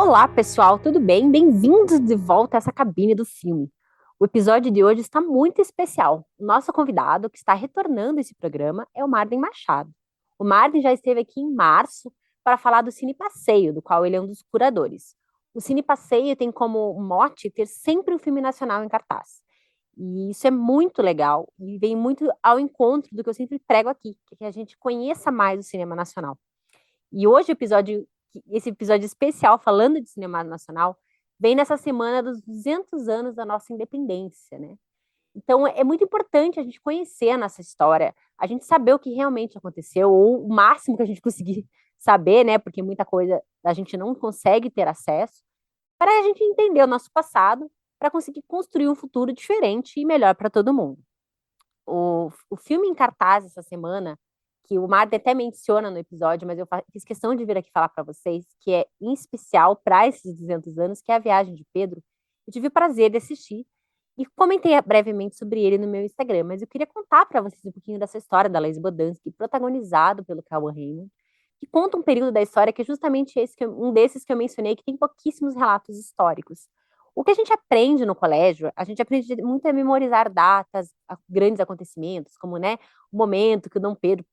Olá, pessoal, tudo bem? Bem-vindos de volta a essa cabine do filme. O episódio de hoje está muito especial. O nosso convidado que está retornando esse programa é o Marden Machado. O Marden já esteve aqui em março para falar do Cine Passeio, do qual ele é um dos curadores. O Cine Passeio tem como mote ter sempre um filme nacional em cartaz. E isso é muito legal e vem muito ao encontro do que eu sempre prego aqui, que a gente conheça mais o cinema nacional. E hoje esse episódio especial falando de cinema nacional vem nessa semana dos 200 anos da nossa independência, né? Então é muito importante a gente conhecer a nossa história, a gente saber o que realmente aconteceu, ou o máximo que a gente conseguir saber, né? Porque muita coisa a gente não consegue ter acesso, para a gente entender o nosso passado, para conseguir construir um futuro diferente e melhor para todo mundo. O filme em cartaz essa semana, que o Marta até menciona no episódio, mas eu fiz questão de vir aqui falar para vocês, que é em especial para esses 200 anos, que é A Viagem de Pedro. Eu tive o prazer de assistir e comentei brevemente sobre ele no meu Instagram, mas eu queria contar para vocês um pouquinho dessa história da Laís Bodansky, protagonizado pelo Cauã Raymond, que conta um período da história que é justamente um desses que eu mencionei, que tem pouquíssimos relatos históricos. O que a gente aprende no colégio, a gente aprende muito a memorizar datas, grandes acontecimentos, como, né, o momento que o Dom Pedro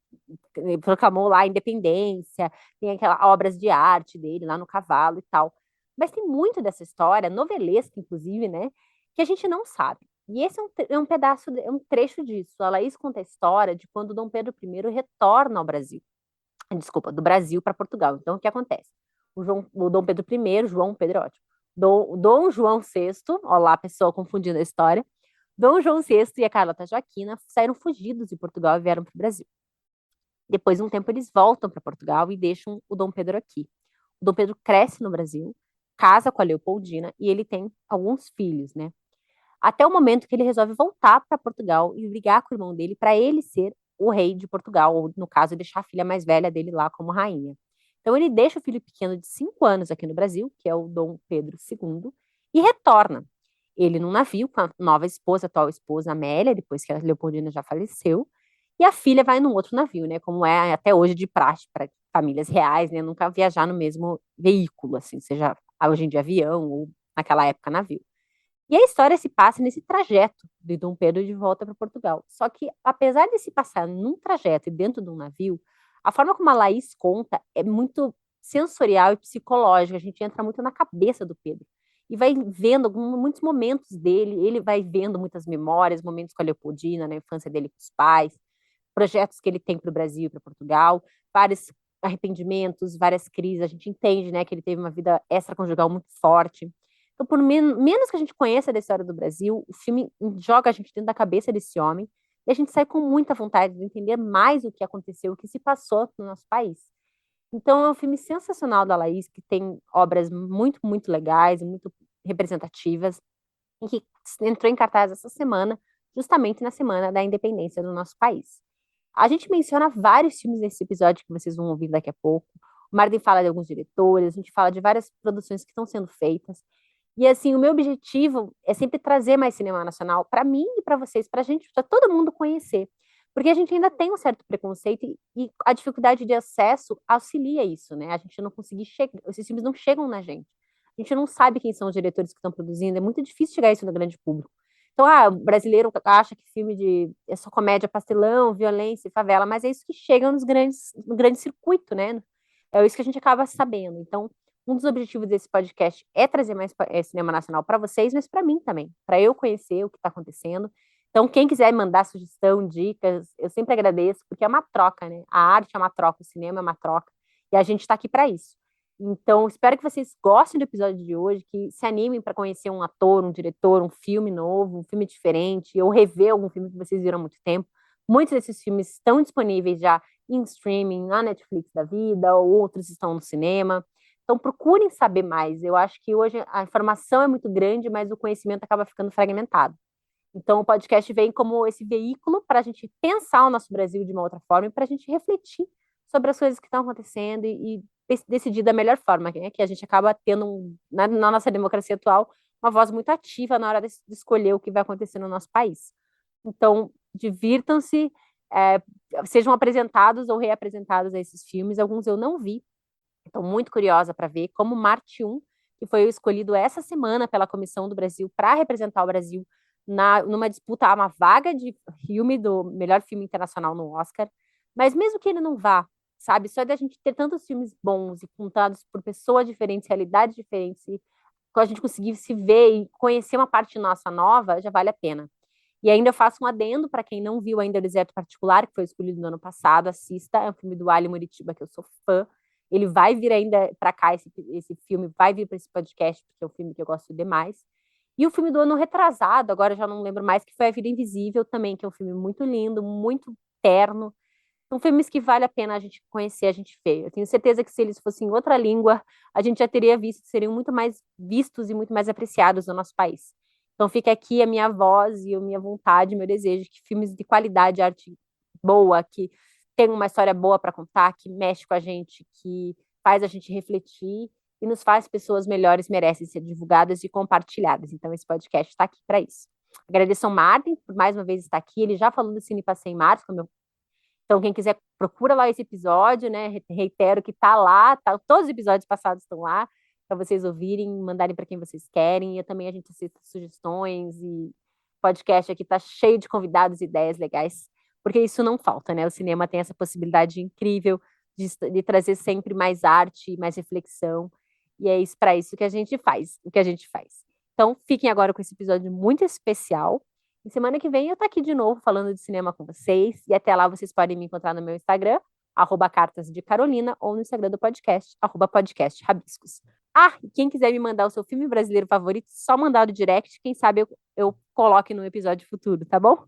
proclamou lá a independência, tem aquelas obras de arte dele lá no cavalo e tal. Mas tem muito dessa história, novelesca, inclusive, né, que a gente não sabe. E esse é um pedaço, é um trecho disso. A Laís conta a história de quando Dom Pedro I retorna ao Brasil. Desculpa, do Brasil para Portugal. Então, o que acontece? O Dom Pedro I, João Pedro, ótimo. Dom João VI, olá, pessoa confundindo a história. Dom João VI e a Carlota Joaquina saíram fugidos de Portugal e vieram para o Brasil. Depois de um tempo, eles voltam para Portugal e deixam o Dom Pedro aqui. O Dom Pedro cresce no Brasil, casa com a Leopoldina e ele tem alguns filhos, né? Até o momento que ele resolve voltar para Portugal e brigar com o irmão dele para ele ser o rei de Portugal, ou no caso, deixar a filha mais velha dele lá como rainha. Então ele deixa o filho pequeno de 5 anos aqui no Brasil, que é o Dom Pedro II, e retorna. Ele num navio com a nova esposa, a atual esposa Amélia, depois que a Leopoldina já faleceu, e a filha vai num outro navio, né? Como é até hoje de praxe para famílias reais, né? Nunca viajar no mesmo veículo, assim, seja hoje em dia avião ou naquela época navio. E a história se passa nesse trajeto de Dom Pedro de volta para Portugal. Só que, apesar de se passar num trajeto e dentro de um navio, a forma como a Laís conta é muito sensorial e psicológica. A gente entra muito na cabeça do Pedro. E vai vendo muitos momentos dele, ele vai vendo muitas memórias, momentos com a Leopoldina, na infância dele com os pais, projetos que ele tem para o Brasil e para Portugal, vários arrependimentos, várias crises. A gente entende, né, que ele teve uma vida extraconjugal muito forte. Então, por menos que a gente conheça da história do Brasil, o filme joga a gente dentro da cabeça desse homem e a gente sai com muita vontade de entender mais o que aconteceu, o que se passou no nosso país. Então, é um filme sensacional da Laís, que tem obras muito, muito legais, muito representativas, e que entrou em cartaz essa semana, justamente na semana da independência do nosso país. A gente menciona vários filmes nesse episódio que vocês vão ouvir daqui a pouco. O Martin fala de alguns diretores, a gente fala de várias produções que estão sendo feitas. E assim, o meu objetivo é sempre trazer mais cinema nacional para mim e para vocês, para a gente, para todo mundo conhecer. Porque a gente ainda tem um certo preconceito e a dificuldade de acesso auxilia isso, né? A gente não conseguir chegar, esses filmes não chegam na gente. A gente não sabe quem são os diretores que estão produzindo, é muito difícil chegar isso no grande público. Então, o brasileiro acha que filme é só comédia, pastelão, violência, favela, mas é isso que chega no grande circuito, né? É isso que a gente acaba sabendo. Então, um dos objetivos desse podcast é trazer mais cinema nacional para vocês, mas para mim também, para eu conhecer o que está acontecendo. Então, quem quiser mandar sugestão, dicas, eu sempre agradeço, porque é uma troca, né? A arte é uma troca, o cinema é uma troca, e a gente está aqui para isso. Então, espero que vocês gostem do episódio de hoje, que se animem para conhecer um ator, um diretor, um filme novo, um filme diferente, ou rever algum filme que vocês viram há muito tempo. Muitos desses filmes estão disponíveis já em streaming, na Netflix da vida, ou outros estão no cinema. Então, procurem saber mais. Eu acho que hoje a informação é muito grande, mas o conhecimento acaba ficando fragmentado. Então, o podcast vem como esse veículo para a gente pensar o nosso Brasil de uma outra forma e para a gente refletir sobre as coisas que estão acontecendo e decidir da melhor forma, né? Que a gente acaba tendo, na nossa democracia atual, uma voz muito ativa na hora de escolher o que vai acontecer no nosso país. Então, divirtam-se, sejam apresentados ou reapresentados a esses filmes. Alguns eu não vi, estou muito curiosa para ver, como Marte 1, que foi escolhido essa semana pela Comissão do Brasil para representar o Brasil numa disputa a uma vaga de filme do melhor filme internacional no Oscar. Mas mesmo que ele não vá, sabe, só da gente ter tantos filmes bons e contados por pessoas diferentes, realidades diferentes, e a gente conseguir se ver e conhecer uma parte nossa nova, já vale a pena. E ainda eu faço um adendo para quem não viu ainda o Deserto Particular, que foi escolhido no ano passado, assista, é um filme do Ali Muritiba, que eu sou fã. Ele vai vir ainda para cá, esse filme vai vir para esse podcast, porque é um filme que eu gosto demais. E o filme do ano retrasado, agora eu já não lembro mais, que foi A Vida Invisível também, que é um filme muito lindo, muito terno. São filmes que vale a pena a gente conhecer, a gente ver. Eu tenho certeza que se eles fossem em outra língua, a gente já teria visto, seriam muito mais vistos e muito mais apreciados no nosso país. Então fica aqui a minha voz e a minha vontade, meu desejo, que filmes de qualidade, arte boa, que tem uma história boa para contar, que mexe com a gente, que faz a gente refletir e nos faz pessoas melhores, merecem ser divulgadas e compartilhadas. Então esse podcast está aqui para isso. Agradeço ao Martin por mais uma vez estar aqui. Ele já falou do Cine Passei em Março, como eu. Então, quem quiser, procura lá esse episódio, né? Reitero que tá lá, tá, todos os episódios passados estão lá, para vocês ouvirem, mandarem para quem vocês querem. E também a gente aceita sugestões e podcast aqui tá cheio de convidados e ideias legais, porque isso não falta, né? O cinema tem essa possibilidade incrível de trazer sempre mais arte, mais reflexão. E é isso para isso que a gente faz, o que a gente faz. Então, fiquem agora com esse episódio muito especial. E semana que vem eu tô aqui de novo falando de cinema com vocês. E até lá vocês podem me encontrar no meu Instagram, @cartasdecarolina, ou no Instagram do podcast, @podcastrabiscos. Ah, e quem quiser me mandar o seu filme brasileiro favorito, só mandar o direct. Quem sabe eu coloque no episódio futuro, tá bom?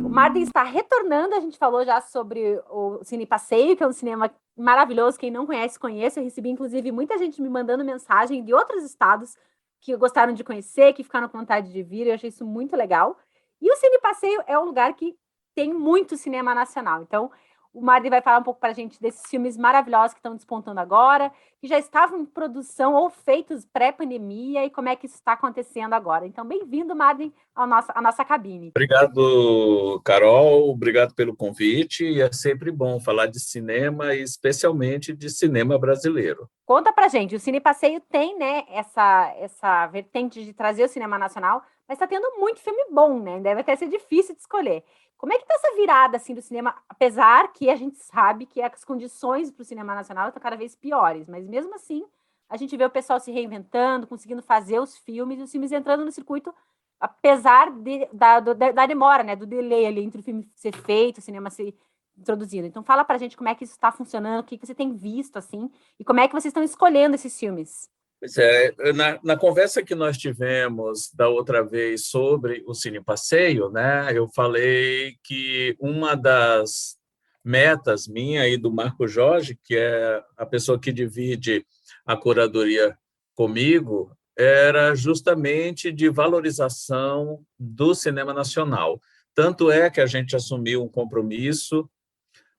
O Marden está retornando, a gente falou já sobre o Cine Passeio, que é um cinema maravilhoso, quem não conhece, conheça. Eu recebi, inclusive, muita gente me mandando mensagem de outros estados que gostaram de conhecer, que ficaram com vontade de vir, eu achei isso muito legal. E o Cine Passeio é um lugar que tem muito cinema nacional, então o Marden vai falar um pouco para a gente desses filmes maravilhosos que estão despontando agora, que já estavam em produção ou feitos pré-pandemia, e como é que isso está acontecendo agora. Então, bem-vindo, Marden, à nossa cabine. Obrigado, Carol. Obrigado pelo convite. E é sempre bom falar de cinema, e especialmente de cinema brasileiro. Conta pra gente, o Cine Passeio tem, né, essa vertente de trazer o cinema nacional, mas está tendo muito filme bom, né? Deve até ser difícil de escolher. Como é que tá essa virada assim do cinema, apesar que a gente sabe que as condições para o cinema nacional estão cada vez piores, mas mesmo assim a gente vê o pessoal se reinventando, conseguindo fazer os filmes entrando no circuito, apesar da demora, né, do delay ali entre o filme ser feito, o cinema ser introduzido. Então fala pra gente como é que isso está funcionando, o que você tem visto assim, e como é que vocês estão escolhendo esses filmes. Pois é, na conversa que nós tivemos da outra vez sobre o Cine Passeio, né, eu falei que uma das metas minha e do Marco Jorge, que é a pessoa que divide a curadoria comigo, era justamente de valorização do cinema nacional. Tanto é que a gente assumiu um compromisso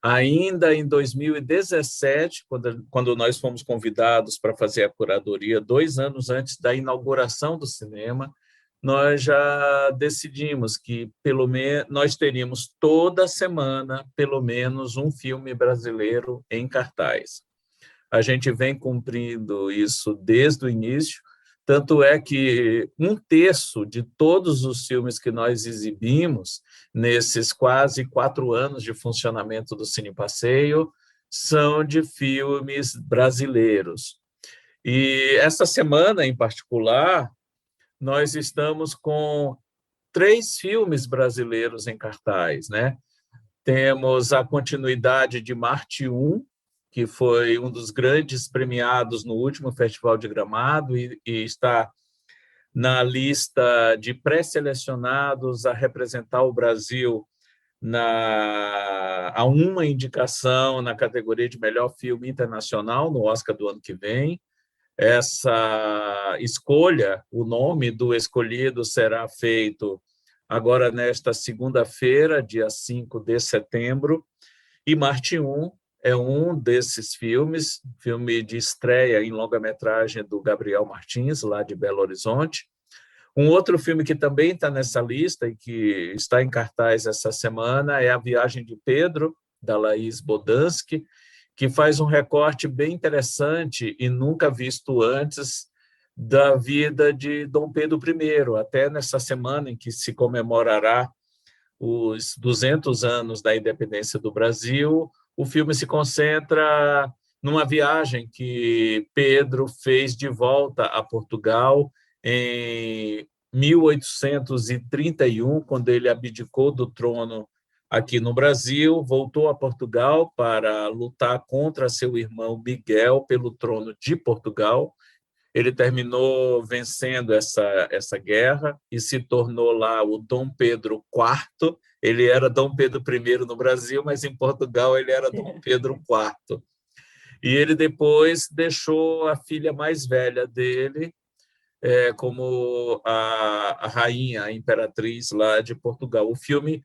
ainda em 2017, quando nós fomos convidados para fazer a curadoria, 2 anos antes da inauguração do cinema, nós já decidimos que nós teríamos toda semana pelo menos um filme brasileiro em cartaz. A gente vem cumprindo isso desde o início, tanto é que 1/3 de todos os filmes que nós exibimos nesses quase 4 anos de funcionamento do Cine Passeio são de filmes brasileiros. E essa semana, em particular, nós estamos com 3 filmes brasileiros em cartaz, né? Temos a continuidade de Marte 1, que foi um dos grandes premiados no último Festival de Gramado e está na lista de pré-selecionados a representar o Brasil a uma indicação na categoria de melhor filme internacional no Oscar do ano que vem. Essa escolha, o nome do escolhido será feito agora nesta segunda-feira, dia 5 de setembro, e Marte 1 é um desses filmes, filme de estreia em longa-metragem do Gabriel Martins, lá de Belo Horizonte. Um outro filme que também está nessa lista e que está em cartaz essa semana é A Viagem de Pedro, da Laís Bodansky, que faz um recorte bem interessante e nunca visto antes da vida de Dom Pedro I. Até nessa semana em que se comemorará os 200 anos da independência do Brasil, o filme se concentra numa viagem que Pedro fez de volta a Portugal em 1831, quando ele abdicou do trono aqui no Brasil, voltou a Portugal para lutar contra seu irmão Miguel pelo trono de Portugal. Ele terminou vencendo essa guerra e se tornou lá o Dom Pedro IV. Ele era Dom Pedro I no Brasil, mas em Portugal ele era Dom Pedro IV. E ele depois deixou a filha mais velha dele como a rainha, a imperatriz lá de Portugal. O filme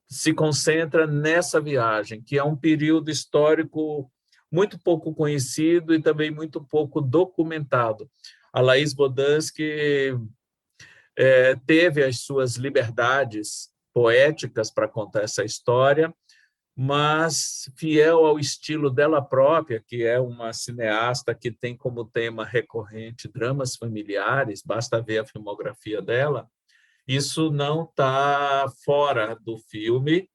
se concentra nessa viagem, que é um período histórico muito pouco conhecido e também muito pouco documentado. A Laís Bodansky teve as suas liberdades poéticas para contar essa história, mas fiel ao estilo dela própria, que é uma cineasta que tem como tema recorrente dramas familiares, basta ver a filmografia dela, isso não está fora do filme,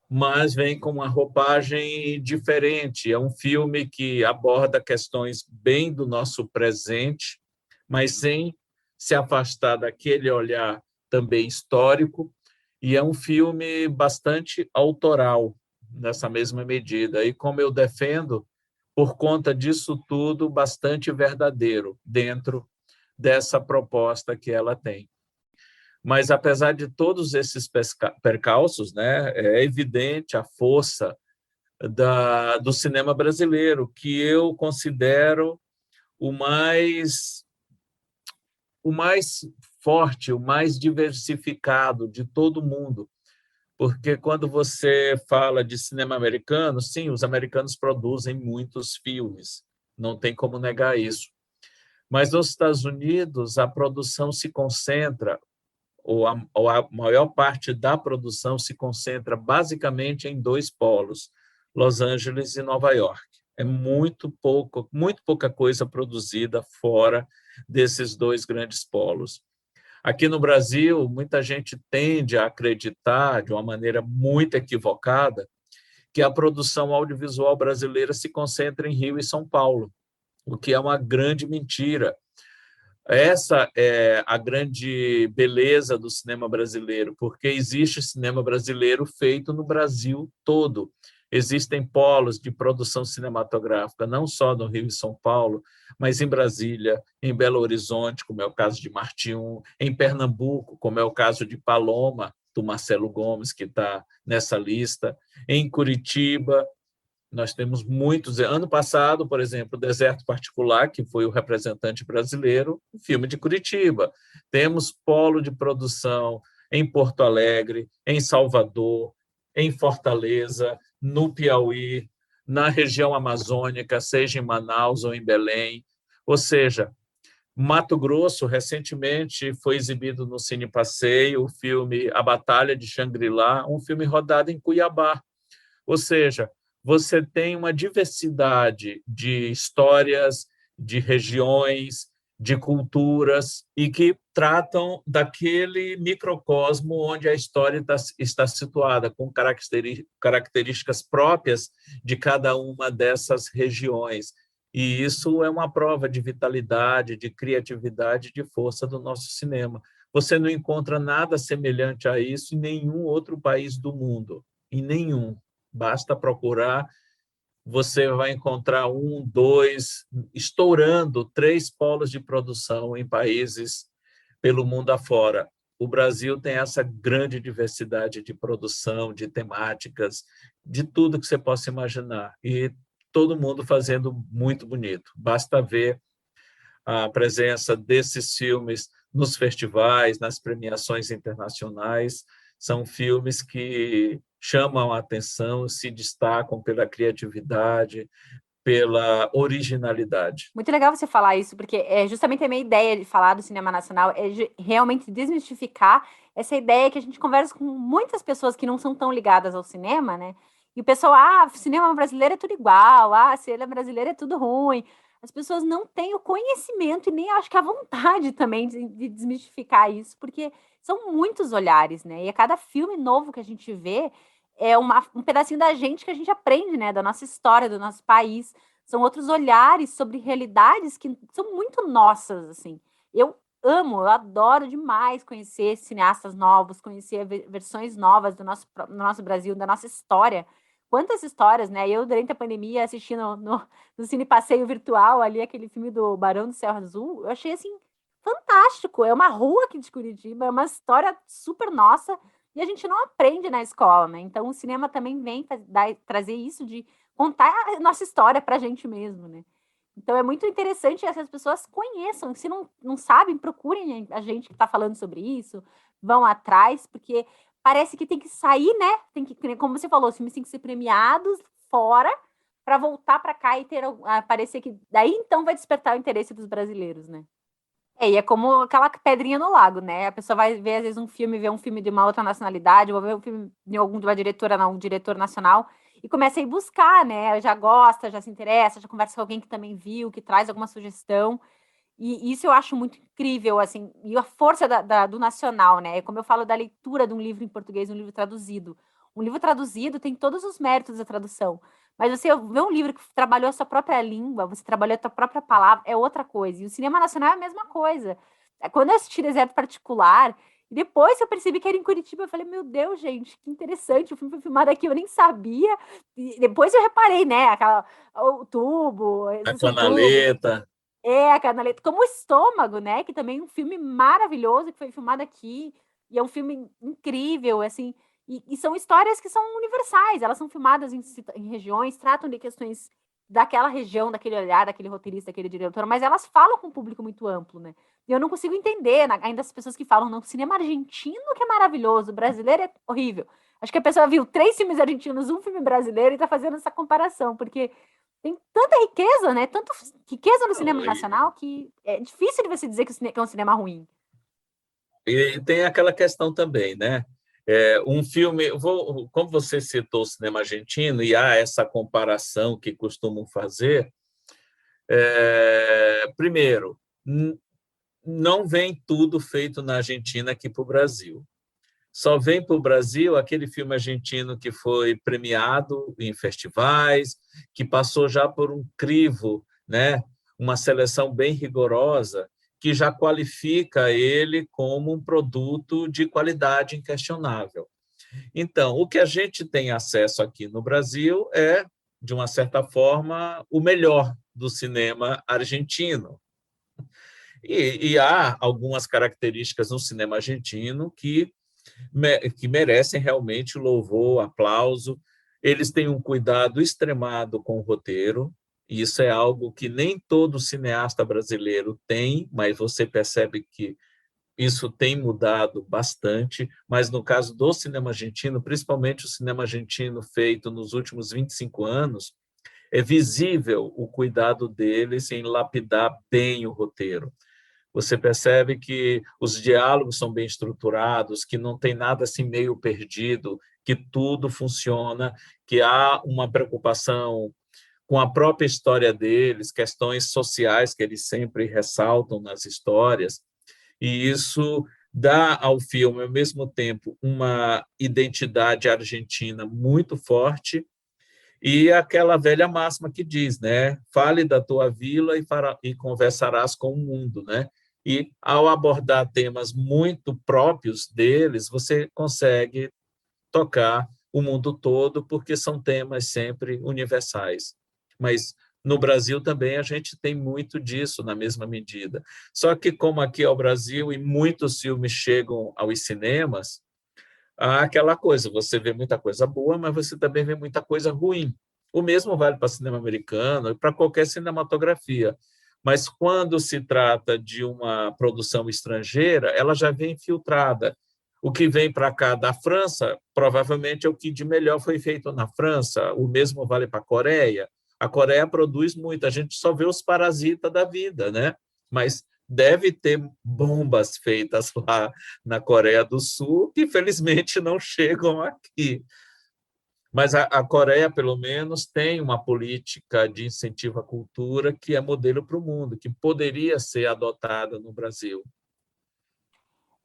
mas vem com uma roupagem diferente. É um filme que aborda questões bem do nosso presente, mas sem se afastar daquele olhar também histórico, e é um filme bastante autoral, nessa mesma medida. E, como eu defendo, por conta disso tudo, bastante verdadeiro dentro dessa proposta que ela tem. Mas, apesar de todos esses percalços, né, é evidente a força do cinema brasileiro, que eu considero o mais forte, o mais diversificado de todo mundo. Porque quando você fala de cinema americano, sim, os americanos produzem muitos filmes, não tem como negar isso. Mas nos Estados Unidos, a produção se concentra, ou a maior parte da produção se concentra basicamente em dois polos, Los Angeles e Nova York. É muito pouca coisa produzida fora desses dois grandes polos. Aqui no Brasil, muita gente tende a acreditar, de uma maneira muito equivocada, que a produção audiovisual brasileira se concentra em Rio e São Paulo, o que é uma grande mentira. Essa é a grande beleza do cinema brasileiro, porque existe cinema brasileiro feito no Brasil todo. Existem polos de produção cinematográfica, não só no Rio e São Paulo, mas em Brasília, em Belo Horizonte, como é o caso de Martim, em Pernambuco, como é o caso de Paloma, do Marcelo Gomes, que está nessa lista, em Curitiba. Nós temos muitos. Ano passado, por exemplo, Deserto Particular, que foi o representante brasileiro, o filme de Curitiba. Temos polo de produção em Porto Alegre, em Salvador, em Fortaleza, no Piauí, na região amazônica, seja em Manaus ou em Belém. Ou seja, Mato Grosso, recentemente, foi exibido no Cine Passeio o filme A Batalha de Xangri-Lá, um filme rodado em Cuiabá. Ou seja, você tem uma diversidade de histórias, de regiões, de culturas, e que tratam daquele microcosmo onde a história está situada, com características próprias de cada uma dessas regiões. E isso é uma prova de vitalidade, de criatividade, de força do nosso cinema. Você não encontra nada semelhante a isso em nenhum outro país do mundo, em nenhum. Basta procurar, você vai encontrar um, dois, estourando 3 polos de produção em países pelo mundo afora. O Brasil tem essa grande diversidade de produção, de temáticas, de tudo que você possa imaginar. E todo mundo fazendo muito bonito. Basta ver a presença desses filmes nos festivais, nas premiações internacionais. São filmes que chamam a atenção, se destacam pela criatividade, pela originalidade. Muito legal você falar isso, porque é justamente a minha ideia de falar do cinema nacional é realmente desmistificar essa ideia que a gente conversa com muitas pessoas que não são tão ligadas ao cinema, né? E o pessoal, cinema brasileiro é tudo igual, cinema brasileiro é tudo ruim. As pessoas não têm o conhecimento e nem acho que a vontade também de desmistificar isso, porque são muitos olhares, né? E a cada filme novo que a gente vê é um pedacinho da gente que a gente aprende, né? Da nossa história, do nosso país. São outros olhares sobre realidades que são muito nossas, assim. Eu eu adoro demais conhecer cineastas novos, conhecer versões novas do nosso Brasil, da nossa história. Quantas histórias, né? Eu, durante a pandemia, assistindo no Cine Passeio Virtual, ali, aquele filme do Barão do Céu Azul, eu achei, assim, fantástico. É uma rua aqui de Curitiba, é uma história super nossa, e a gente não aprende na escola, né? Então, o cinema também vem trazer isso de contar a nossa história pra gente mesmo, né? Então é muito interessante que essas pessoas conheçam. Se não sabem, procurem a gente que está falando sobre isso, vão atrás, porque parece que tem que sair, né? Tem que, como você falou, os filmes têm que ser premiados fora para voltar para cá e ter parecer que daí então vai despertar o interesse dos brasileiros, né? E é como aquela pedrinha no lago, né? A pessoa vai ver, às vezes, vê um filme de uma outra nacionalidade, ou ver um filme de uma diretora, não, um diretor nacional, e começa a ir buscar, né? Já gosta, já se interessa, já conversa com alguém que também viu, que traz alguma sugestão. E isso eu acho muito incrível, assim, e a força do nacional, né? Como eu falo da leitura de um livro em português, um livro traduzido. Um livro traduzido tem todos os méritos da tradução. Mas você vê um livro que trabalhou a sua própria língua, você trabalhou a sua própria palavra, é outra coisa. E o cinema nacional é a mesma coisa. Quando eu assisti Deserto Particular, e depois eu percebi que era em Curitiba, eu falei, meu Deus, gente, que interessante, o filme foi filmado aqui, eu nem sabia. E depois eu reparei, né, o tubo, A existem tubos, Canaleta. a Canaleta, como o Estômago, né? Que também é um filme maravilhoso que foi filmado aqui. E é um filme incrível, assim. E são histórias que são universais. Elas são filmadas em regiões, tratam de questões daquela região, daquele olhar, daquele roteirista, daquele diretor, mas elas falam com um público muito amplo, né? E eu não consigo entender ainda as pessoas que falam, não, cinema argentino que é maravilhoso, o brasileiro é horrível. Acho que a pessoa viu 3 filmes argentinos, um filme brasileiro e tá fazendo essa comparação, porque tem tanta riqueza, né? Tanta riqueza no cinema Não, nacional que é difícil de você dizer que é um cinema ruim. e tem aquela questão também, né? Um filme, como você citou o cinema argentino, e há essa comparação que costumam fazer, primeiro, não vem tudo feito na Argentina aqui para o Brasil. Só vem para o Brasil aquele filme argentino que foi premiado em festivais, que passou já por um crivo, né? Uma seleção bem rigorosa, que já qualifica ele como um produto de qualidade inquestionável. Então, o que a gente tem acesso aqui no Brasil é, de uma certa forma, o melhor do cinema argentino. E há algumas características no cinema argentino que merecem realmente louvor, aplauso. Eles têm um cuidado extremado com o roteiro, e isso é algo que nem todo cineasta brasileiro tem, mas você percebe que isso tem mudado bastante, mas no caso do cinema argentino, principalmente o cinema argentino feito nos últimos 25 anos, é visível o cuidado deles em lapidar bem o roteiro. Você percebe que os diálogos são bem estruturados, que não tem nada assim meio perdido, que tudo funciona, que há uma preocupação com a própria história deles, questões sociais que eles sempre ressaltam nas histórias, e isso dá ao filme, ao mesmo tempo, uma identidade argentina muito forte e aquela velha máxima que diz, né? Fale da tua vila e conversarás com o mundo, né? E ao abordar temas muito próprios deles, você consegue tocar o mundo todo, porque são temas sempre universais. Mas no Brasil também a gente tem muito disso na mesma medida. Só que como aqui é o Brasil e muitos filmes chegam aos cinemas, há aquela coisa, você vê muita coisa boa, mas você também vê muita coisa ruim. O mesmo vale para cinema americano e para qualquer cinematografia. Mas quando se trata de uma produção estrangeira, ela já vem filtrada. O que vem para cá da França, provavelmente é o que de melhor foi feito na França. O mesmo vale para a Coreia. A Coreia produz muito, a gente só vê os parasitas da vida, né? Mas deve ter bombas feitas lá na Coreia do Sul, que infelizmente não chegam aqui. Mas a Coreia, pelo menos, tem uma política de incentivo à cultura que é modelo para o mundo, que poderia ser adotada no Brasil.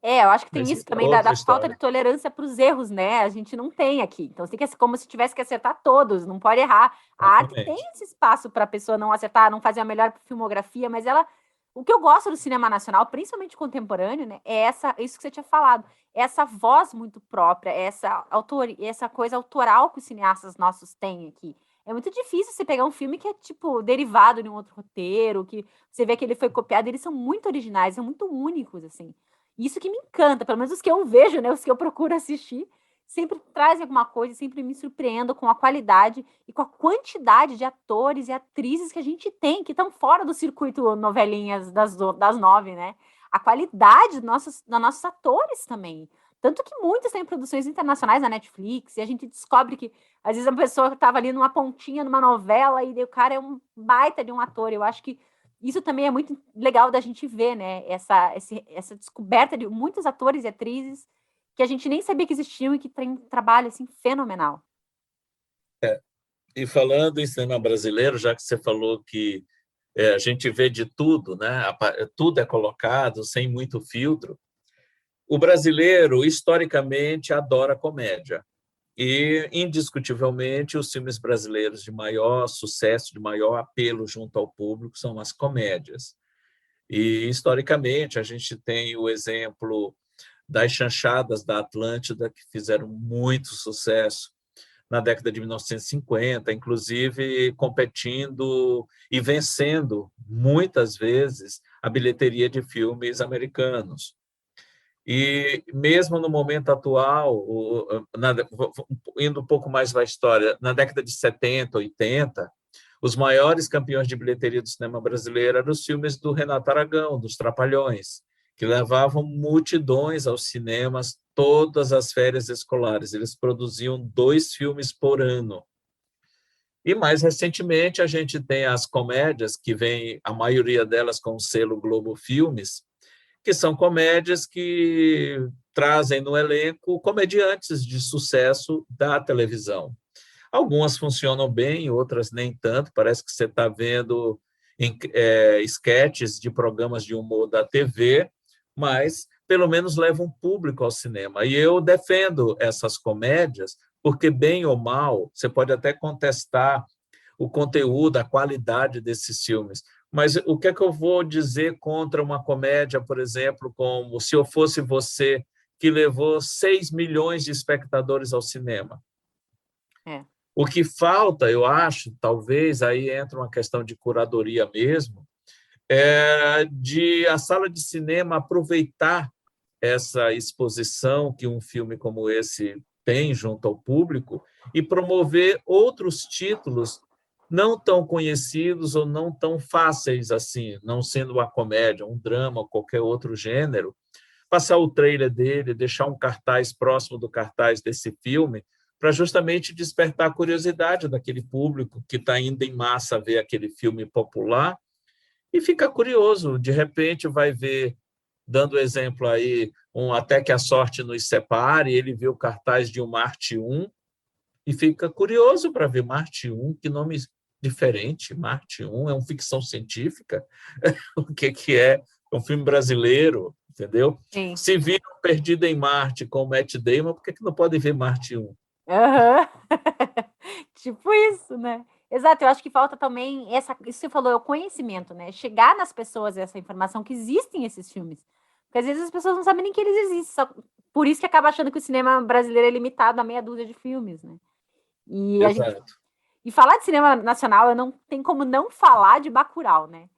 Eu acho que tem Mas isso isso é também da outra falta de história. tolerância para os erros, né? A gente não tem aqui. Então, tem que ser como se tivesse que acertar todos, não pode errar. A arte tem Exatamente. esse espaço para a pessoa não acertar, não fazer a melhor filmografia, mas ela. O que eu gosto do cinema nacional, principalmente contemporâneo, né, é isso que você tinha falado, é essa voz muito própria, essa coisa autoral que os cineastas nossos têm aqui. É muito difícil você pegar um filme que é, tipo, derivado de um outro roteiro, que você vê que ele foi copiado, eles são muito originais, são muito únicos, assim. Isso que me encanta, pelo menos os que eu vejo, né, os que eu procuro assistir, sempre trazem alguma coisa, sempre me surpreendo com a qualidade e com a quantidade de atores e atrizes que a gente tem, que estão fora do circuito novelinhas das 9, né? A qualidade dos nossos atores também. Tanto que muitos têm produções internacionais na Netflix, e a gente descobre que, às vezes, a pessoa estava ali numa pontinha, numa novela, e o cara é um baita de um ator. Eu acho que isso também é muito legal da gente ver, né? Essa descoberta de muitos atores e atrizes que a gente nem sabia que existiam e que tem um trabalho assim fenomenal. E falando em cinema brasileiro, já que você falou que a gente vê de tudo, né? Tudo é colocado sem muito filtro. O brasileiro, historicamente, adora comédia. E, indiscutivelmente, os filmes brasileiros de maior sucesso, de maior apelo junto ao público, são as comédias. E, historicamente, a gente tem o exemplo das chanchadas da Atlântida, que fizeram muito sucesso na década de 1950, inclusive competindo e vencendo, muitas vezes, a bilheteria de filmes americanos. E mesmo no momento atual, indo um pouco mais para a história, na década de 70, 80, os maiores campeões de bilheteria do cinema brasileiro eram os filmes do Renato Aragão, dos Trapalhões, que levavam multidões aos cinemas todas as férias escolares. Eles produziam 2 filmes por ano. E mais recentemente a gente tem as comédias, que vem a maioria delas com o selo Globo Filmes, que são comédias que trazem no elenco comediantes de sucesso da televisão. Algumas funcionam bem, outras nem tanto. Parece que você está vendo esquetes de programas de humor da TV, mas pelo menos levam um público ao cinema. E eu defendo essas comédias, porque, bem ou mal, você pode até contestar o conteúdo, a qualidade desses filmes. Mas o que é que eu vou dizer contra uma comédia, por exemplo, como Se Eu Fosse Você, que levou 6 milhões de espectadores ao cinema? É. O que falta, eu acho, talvez, aí entra uma questão de curadoria mesmo, é de a sala de cinema aproveitar essa exposição que um filme como esse tem junto ao público e promover outros títulos não tão conhecidos ou não tão fáceis assim, não sendo uma comédia, um drama ou qualquer outro gênero, passar o trailer dele, deixar um cartaz próximo do cartaz desse filme, para justamente despertar a curiosidade daquele público que está indo em massa ver aquele filme popular e fica curioso, de repente vai ver, dando exemplo aí, Até que a Sorte nos Separe, ele vê o cartaz de um Marte 1 e fica curioso para ver Marte 1, que nome diferente, Marte 1, é uma ficção científica? O que é? É um filme brasileiro, entendeu? Sim. Se viram Perdido em Marte com o Matt Damon, por que não podem ver Marte 1? Aham. Tipo isso, né? Exato, eu acho que falta também isso que você falou, é o conhecimento, né? Chegar nas pessoas essa informação que existem esses filmes. Porque às vezes as pessoas não sabem nem que eles existem. Por isso que acaba achando que o cinema brasileiro é limitado a meia dúzia de filmes, né? E a gente Exato. E falar de cinema nacional, eu não tem como não falar de Bacurau, né?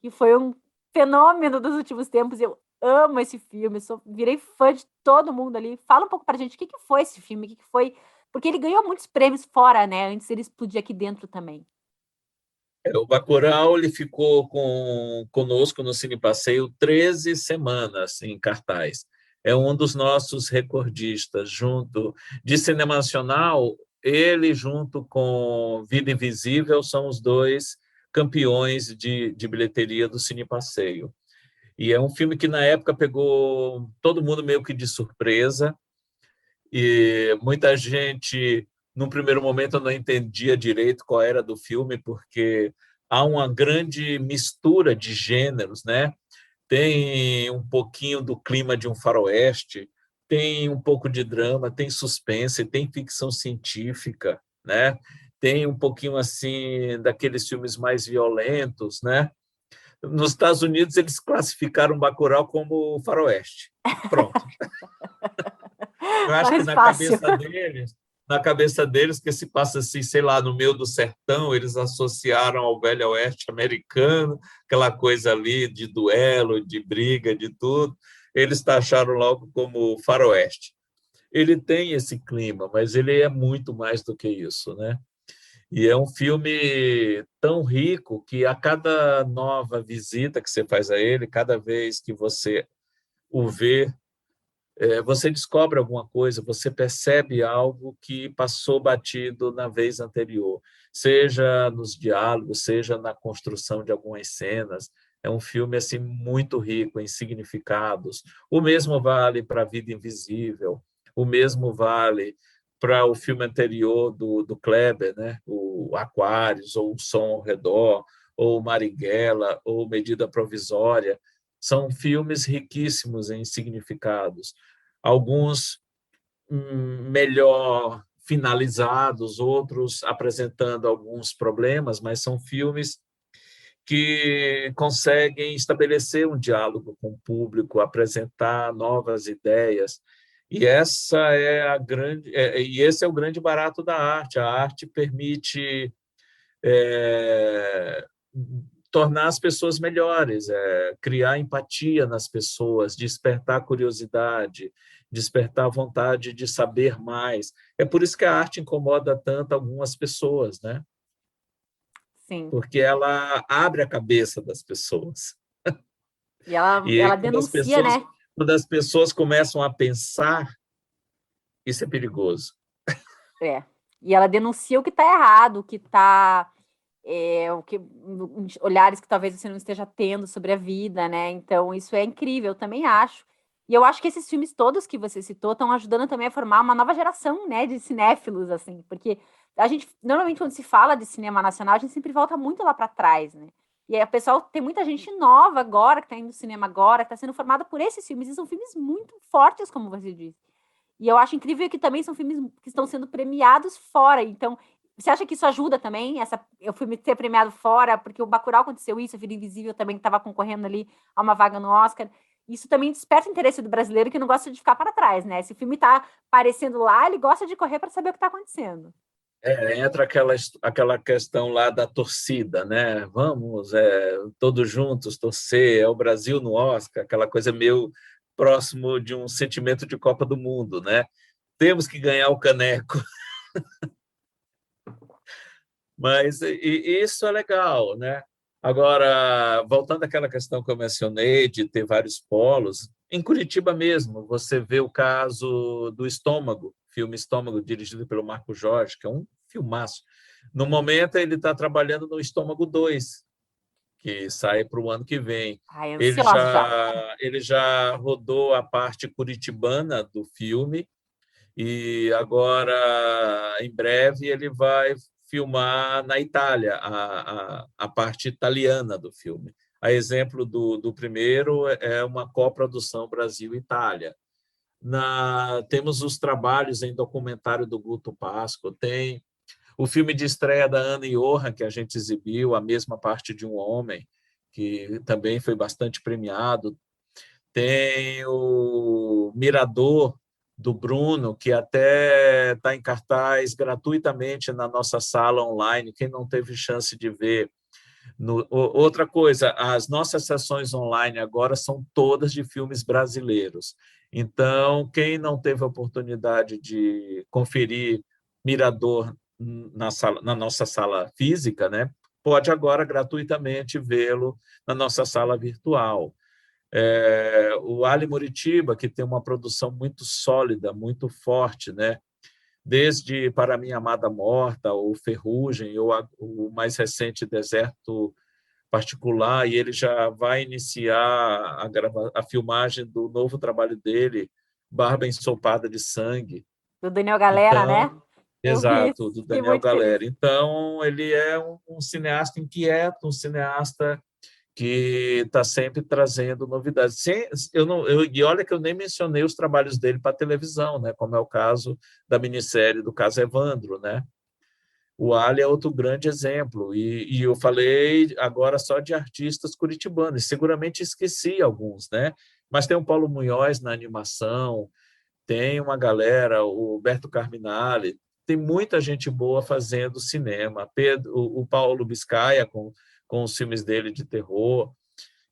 Que foi um fenômeno dos últimos tempos. Eu amo esse filme, virei fã de todo mundo ali. Fala um pouco pra gente o que que foi esse filme, o que que foi. Porque ele ganhou muitos prêmios fora, né? Antes ele explodir aqui dentro também. O Bacurau ele ficou conosco no Cine Passeio 13 semanas em cartaz. É um dos nossos recordistas, junto de cinema nacional, ele junto com Vida Invisível são os 2 campeões de bilheteria do Cine Passeio. E é um filme que na época pegou todo mundo meio que de surpresa, e muita gente Num primeiro momento, eu não entendia direito qual era do filme, porque há uma grande mistura de gêneros, né? Tem um pouquinho do clima de um faroeste, tem um pouco de drama, tem suspense, tem ficção científica, né? Tem um pouquinho assim daqueles filmes mais violentos, né? Nos Estados Unidos eles classificaram Bacurau como faroeste. Pronto. Eu acho que Mais fácil. na cabeça deles que se passa assim, sei lá, no meio do sertão, eles associaram ao Velho Oeste americano, aquela coisa ali de duelo, de briga, de tudo. Eles taxaram logo como faroeste. Ele tem esse clima, mas ele é muito mais do que isso, né? E é um filme tão rico que a cada nova visita que você faz a ele, cada vez que você o vê, você descobre alguma coisa, você percebe algo que passou batido na vez anterior, seja nos diálogos, seja na construção de algumas cenas. É um filme assim muito rico em significados. O mesmo vale para A Vida Invisível, o mesmo vale para o filme anterior do Kleber, né? O Aquários, ou O Som ao Redor, ou Marighella, ou Medida Provisória. São filmes riquíssimos em significados, alguns melhor finalizados, outros apresentando alguns problemas, mas são filmes que conseguem estabelecer um diálogo com o público, apresentar novas ideias. E essa é a grande, e esse é o grande barato da arte. A arte permite é, tornar as pessoas melhores, criar empatia nas pessoas, despertar curiosidade, despertar vontade de saber mais. É por isso que a arte incomoda tanto algumas pessoas, né? Sim. Porque ela abre a cabeça das pessoas. E ela E denuncia, né? quando as pessoas começam a pensar, isso é perigoso. É. E ela denuncia o que está errado, o que está. O que olhares que talvez você não esteja tendo sobre a vida, né? Então, isso é incrível, eu também acho. E eu acho que esses filmes todos que você citou estão ajudando também a formar uma nova geração, né, de cinéfilos, assim, porque a gente, normalmente, quando se fala de cinema nacional, a gente sempre volta muito lá para trás, né? E aí, o pessoal, tem muita gente nova agora, que está indo no cinema agora, que está sendo formada por esses filmes, e são filmes muito fortes, como você disse. E eu acho incrível que também são filmes que estão sendo premiados fora. Então, você acha que isso ajuda também, o filme ser premiado fora? Porque o Bacurau aconteceu isso, a Vida Invisível também estava concorrendo ali a uma vaga no Oscar. Isso também desperta o interesse do brasileiro que não gosta de ficar para trás, né? Se o filme está aparecendo lá, ele gosta de correr para saber o que está acontecendo. Entra aquela questão lá da torcida, né? Vamos, todos juntos torcer, é o Brasil no Oscar, aquela coisa meio próximo de um sentimento de Copa do Mundo, né? Temos que ganhar o caneco. Mas isso é legal, né? Agora, voltando àquela questão que eu mencionei de ter vários polos, em Curitiba mesmo, você vê o caso do Estômago, filme Estômago, dirigido pelo Marco Jorge, que é um filmaço. No momento, ele está trabalhando no Estômago 2, que sai para o ano que vem. Ai, Ele ansiosa já. já rodou a parte curitibana do filme, e agora, em breve, ele vai filmar na Itália, a parte italiana do filme. A exemplo do primeiro, é uma coprodução Brasil-Itália. Temos os trabalhos em documentário do Guto Pasco, tem o filme de estreia da Ana Johan, que a gente exibiu, A Mesma Parte de um Homem, que também foi bastante premiado. Tem o Mirador, do Bruno, que até está em cartaz gratuitamente na nossa sala online, quem não teve chance de ver. Outra coisa, as nossas sessões online agora são todas de filmes brasileiros. Então, quem não teve a oportunidade de conferir Mirador na nossa sala física, né, pode agora gratuitamente vê-lo na nossa sala virtual. O Ali Moritiba, que tem uma produção muito sólida, muito forte, né? Desde Para Minha Amada Morta, ou Ferrugem, ou o mais recente Deserto Particular, e ele já vai iniciar a filmagem do novo trabalho dele, Barba Ensopada de Sangue. Do Daniel Galera, Então, né? Eu vi, Exato, do fiquei Daniel muito feliz. Galera. Então, ele é um cineasta inquieto, um cineasta que está sempre trazendo novidades. E olha que eu nem mencionei os trabalhos dele para televisão, né? Como é o caso da minissérie do caso Evandro, né? O Ali é outro grande exemplo. E eu falei agora só de artistas curitibanos, seguramente esqueci alguns, né? Mas tem o Paulo Munhoz na animação, tem uma galera, o Berto Carminale, tem muita gente boa fazendo cinema. O Paulo Biscaia com os filmes dele de terror.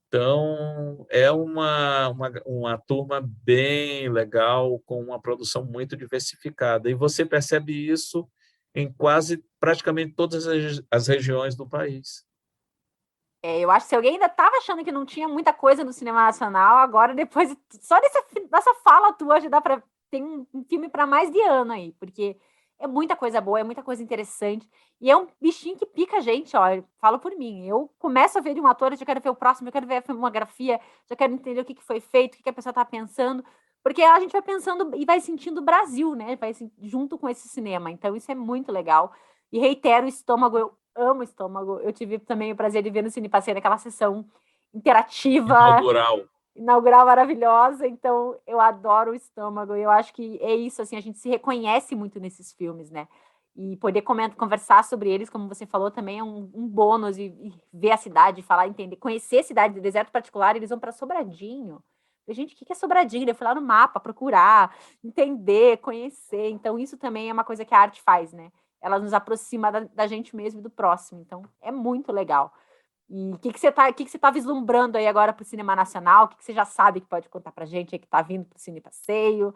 Então, é uma turma bem legal, com uma produção muito diversificada. E você percebe isso em quase praticamente todas as regiões do país. Eu acho que se alguém ainda estava achando que não tinha muita coisa no cinema nacional, agora, depois, só dessa fala tua, já dá para ter um filme para mais de ano aí, porque é muita coisa boa, é muita coisa interessante, e é um bichinho que pica a gente, ó, eu falo por mim, eu começo a ver de um ator, eu já quero ver o próximo, eu quero ver a filmografia, já quero entender o que foi feito, o que a pessoa está pensando, porque a gente vai pensando e vai sentindo o Brasil, né, vai junto com esse cinema, então isso é muito legal, e reitero, o Estômago, eu amo Estômago. Eu tive também o prazer de ver no Cine Passeio naquela sessão interativa, Inaugural. inaugural maravilhosa. Então, eu adoro o Estômago. E eu acho que é isso, assim, a gente se reconhece muito nesses filmes, né? E poder conversar sobre eles, como você falou, também é um bônus. E ver a cidade, falar, entender, conhecer a cidade de deserto particular, eles vão para Sobradinho. Gente, o que é Sobradinho? Eu fui lá no mapa procurar, entender, conhecer. Então, isso também é uma coisa que a arte faz, né? Ela nos aproxima da gente mesmo e do próximo. Então, é muito legal. E o que você tá vislumbrando aí agora para o cinema nacional? O que você já sabe que pode contar para gente aí que está vindo para o Cine Passeio?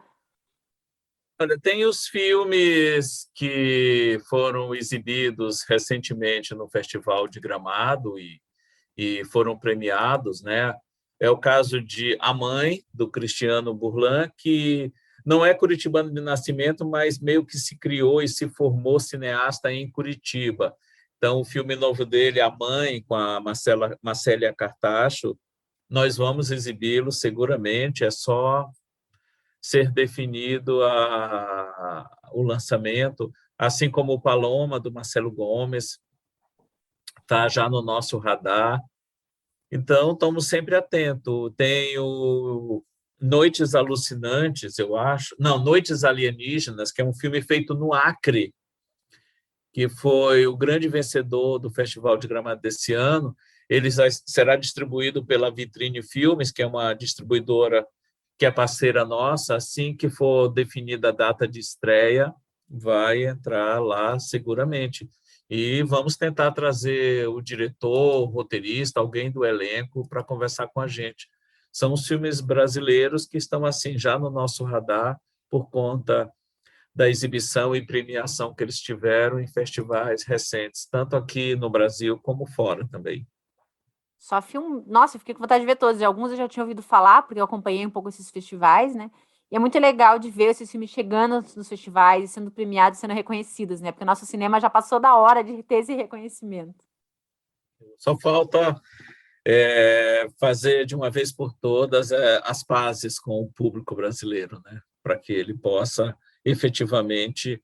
Olha, tem os filmes que foram exibidos recentemente no Festival de Gramado e foram premiados, né? É o caso de A Mãe, do Cristiano Burlan, que não é curitibano de nascimento, mas meio que se criou e se formou cineasta em Curitiba. Então, o filme novo dele, A Mãe, com a Marcélia Cartacho, nós vamos exibi-lo seguramente, é só ser definido o lançamento, assim como o Paloma, do Marcelo Gomes, está já no nosso radar. Então, estamos sempre atentos. Tem o Noites Alucinantes, eu acho. Não, Noites Alienígenas, que é um filme feito no Acre, que foi o grande vencedor do Festival de Gramado desse ano. Ele será distribuído pela Vitrine Filmes, que é uma distribuidora que é parceira nossa. Assim que for definida a data de estreia, vai entrar lá seguramente. E vamos tentar trazer o diretor, o roteirista, alguém do elenco para conversar com a gente. São os filmes brasileiros que estão assim já no nosso radar por conta da exibição e premiação que eles tiveram em festivais recentes, tanto aqui no Brasil como fora também. Só filme. Nossa, eu fiquei com vontade de ver todos. E alguns eu já tinha ouvido falar, porque eu acompanhei um pouco esses festivais, né? E é muito legal de ver esses filmes chegando nos festivais e sendo premiados, sendo reconhecidos, né? Porque o nosso cinema já passou da hora de ter esse reconhecimento. Só falta fazer de uma vez por todas as pazes com o público brasileiro, né? Para que ele possa efetivamente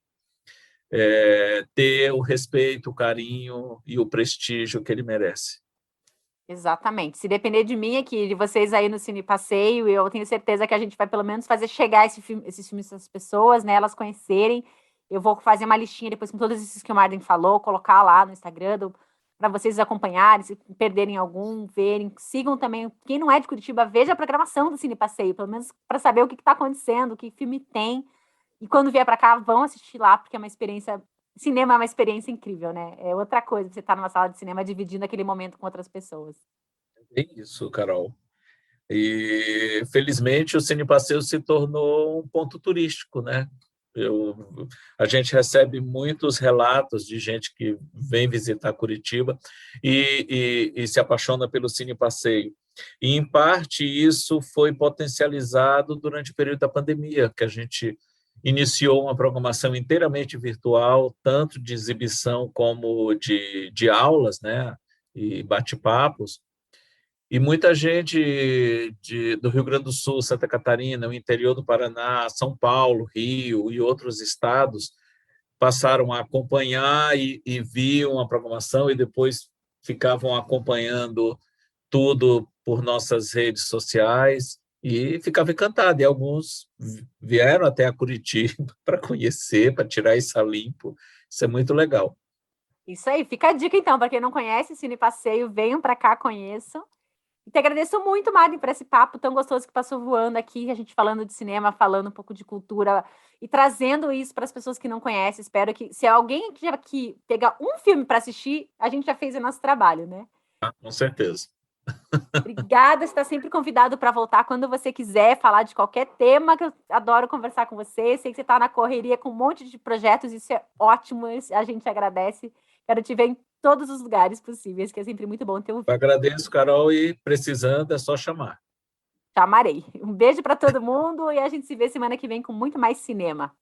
ter o respeito, o carinho e o prestígio que ele merece. Exatamente. Se depender de mim aqui, de vocês aí no Cine Passeio, eu tenho certeza que a gente vai pelo menos fazer chegar esses filmes para as pessoas, né? Elas conhecerem. Eu vou fazer uma listinha depois com todos esses que o Marden falou, colocar lá no Instagram para vocês acompanharem, se perderem algum, verem. Sigam também. Quem não é de Curitiba, veja a programação do Cine Passeio, pelo menos para saber o que está acontecendo, que filme tem. E quando vier para cá, vão assistir lá, porque é uma experiência. Cinema é uma experiência incrível, né? É outra coisa você estar numa sala de cinema dividindo aquele momento com outras pessoas. É isso, Carol. E, felizmente, o Cine Passeio se tornou um ponto turístico, né? A gente recebe muitos relatos de gente que vem visitar Curitiba e se apaixona pelo Cine Passeio. E, em parte, isso foi potencializado durante o período da pandemia, que a gente iniciou uma programação inteiramente virtual, tanto de exibição como de aulas, né? E bate-papos. E muita gente do Rio Grande do Sul, Santa Catarina, o interior do Paraná, São Paulo, Rio e outros estados passaram a acompanhar e viam a programação e depois ficavam acompanhando tudo por nossas redes sociais e ficava encantado. E alguns vieram até a Curitiba para conhecer, para tirar isso a limpo. Isso é muito legal. Isso aí, fica a dica então, para quem não conhece Cine Passeio, venham para cá, conheçam. E te agradeço muito, Mari, por esse papo tão gostoso que passou voando aqui, a gente falando de cinema, falando um pouco de cultura e trazendo isso para as pessoas que não conhecem. Espero que, se alguém aqui pegar um filme para assistir, a gente já fez o nosso trabalho, né? Com certeza. Obrigada, você está sempre convidado para voltar quando você quiser falar de qualquer tema, que eu adoro conversar com você. Sei que você está na correria com um monte de projetos, isso é ótimo, a gente agradece. Quero te ver em todos os lugares possíveis, que é sempre muito bom ter um. Eu agradeço, Carol, e precisando é só chamar. Chamarei. Um beijo para todo mundo e a gente se vê semana que vem com muito mais cinema.